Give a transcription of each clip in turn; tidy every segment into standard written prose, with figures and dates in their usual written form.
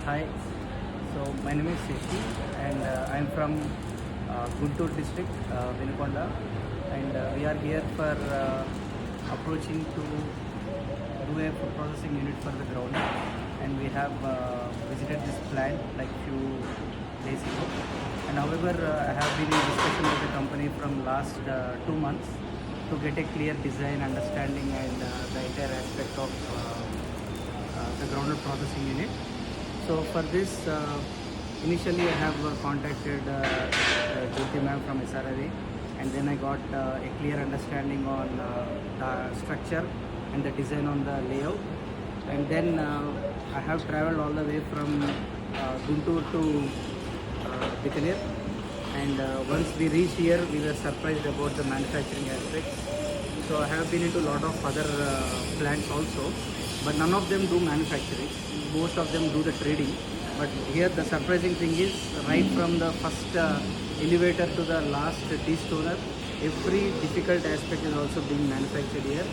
Hi, so my name is Seshi and I'm from Guntur district, Vinukonda, and we are here for approaching to do a food processing unit for the ground, and we have visited this plant like few days ago. And however, I have been in discussion with the company from last 2 months to get a clear design, understanding, and the entire aspect of the groundnut processing unit. So for this, initially I have contacted Jyoti ma'am from SRRA, and then I got a clear understanding on the structure and the design on the layout. And then I have traveled all the way from Guntur to Bikaner. And once we reached here, we were surprised about the manufacturing aspects. So I have been into a lot of other plants also, but none of them do manufacturing. Most of them do the trading. But here the surprising thing is, right from the first elevator to the last tea stoner, every difficult aspect is also being manufactured here.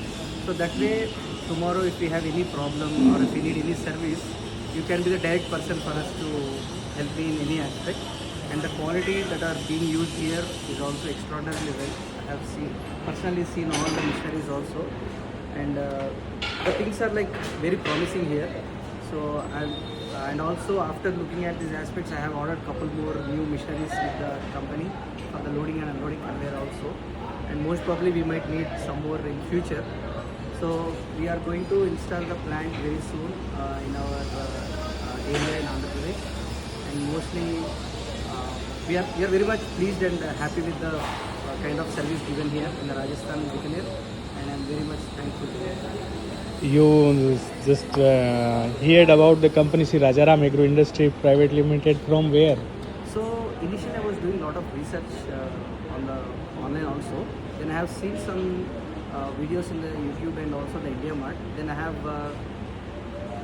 So that way, tomorrow if we have any problem or if we need any service, you can be the direct person for us to help me in any aspect. And the quality that are being used here is also extraordinarily well. I have personally seen all the machineries also, and the things are like very promising here. So and also after looking at these aspects, I have ordered couple more new machineries with the company for the loading and unloading conveyor also, and most probably we might need some more in future. So we are going to install the plant very soon in our area in Andhra Pradesh, and mostly we are very much pleased and happy with the kind of service given here in the Rajasthan Bikaner, and I am very much thankful to them. You just heard about the company Sri Rajaram Agro Industry Private Limited from where? So initially I was doing a lot of research on the online also. Then I have seen some videos in the YouTube and also the India Mart. Then I have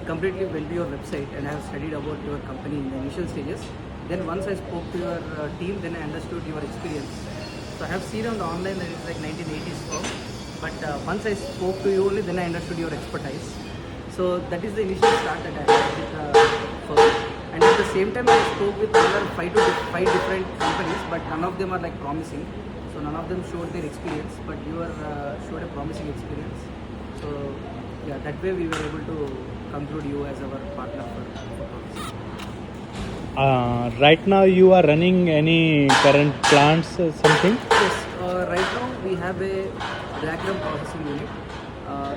completely went to your website and I have studied about your company in the initial stages. Then once I spoke to your team, then I understood your experience. So I have seen on the online that it's like 1980s firm. But once I spoke to you only, then I understood your expertise. So that is the initial start that I had with the firm. And at the same time, I spoke with another five different companies, but none of them are like promising. So none of them showed their experience, but you showed a promising experience. So yeah, that way we were able to conclude you as our partner for processing. Right now you are running any current plants something? Yes, right now we have a diagram processing unit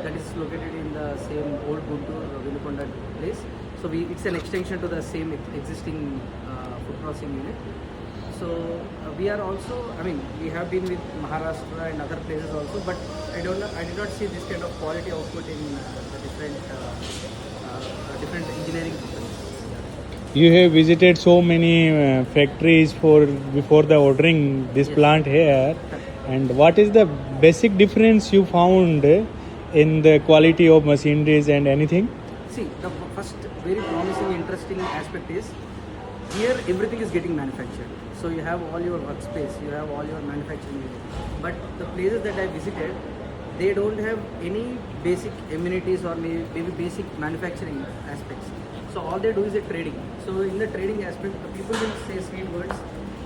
that is located in the same old Guntur Vinukonda place. So it's an extension to the same existing food processing unit. So we are also, I mean, we have been with Maharashtra and other places also, but I did not see this kind of quality output in the different engineering companies. You have visited so many factories before the ordering this Yes. plant here, and what is the basic difference you found in the quality of machineries and anything? See, the first very promising, interesting aspect is here everything is getting manufactured. So you have all your workspace, you have all your manufacturing unit. But the places that I visited, they don't have any basic amenities or maybe basic manufacturing aspects. So all they do is a trading. So in the trading aspect, the people will say sweet words.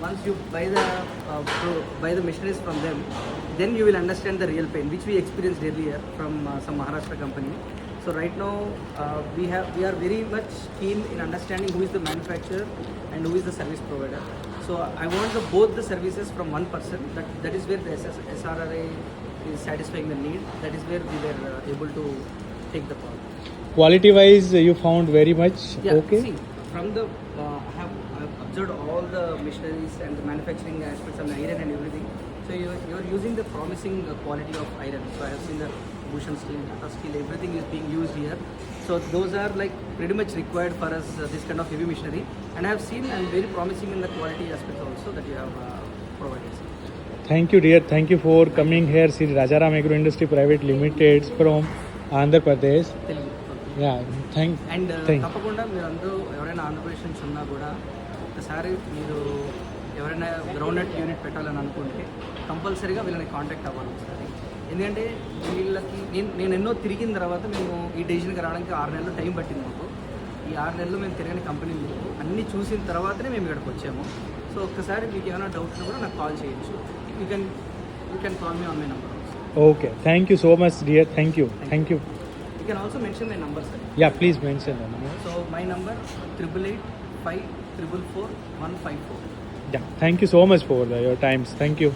Once you buy the machineries from them, then you will understand the real pain, which we experienced earlier from some Maharashtra company. So right now we are very much keen in understanding who is the manufacturer and who is the service provider. So I want both the services from one person. That is where the SRRA is satisfying the need. That is where we were able to take the call. Quality wise you found very much Yeah, okay? see, from the I have observed all the machineries and the manufacturing aspects of the iron and everything. So you're using the promising quality of iron. So I have seen the Bhushan steel, Tata steel, everything is being used here. So those are like pretty much required for us this kind of heavy machinery. And I have seen and very promising in the quality aspect also that you have provided. Thank you dear, thank you for coming here. Sri Rajaram Agro Industry Private Limited from Andhra Pradesh. Telugu. Yeah, thank. And తప్పకుండా మీరు అందరూ ఎవరైనా ఆంధ్రప్రదేశ్ నుంచి ఉన్నా కూడా ఒకసారి మీరు ఎవరైనా గ్రౌండ్నట్ యూనిట్ పెట్టాలని అనుకుంటే కంపల్సరీగా వీళ్ళని కాంటాక్ట్ అవ్వాలి ఒకసారి. ఎందుకంటే వీళ్ళకి నేను ఎన్నో తిరిగిన తర్వాత మేము ఈ డెసిషన్కి రావడానికి 6 నెలలు టైం పట్టింది మాకు. ఈ 6 నెలలు మేము తిరగని కంపెనీ లేదు, అన్నీ చూసిన తర్వాతనే మేము ఇక్కడికి వచ్చాము. సో ఒక్కసారి మీకు ఏమైనా డౌట్స్ కూడా నాకు కాల్ చేయొచ్చు. You can call me on my number. Okay, thank you so much, dear. Thank you. You can also mention my number sir. Yeah, please mention the number. So my number 888-544-154. Yeah, thank you so much for your times. Thank you.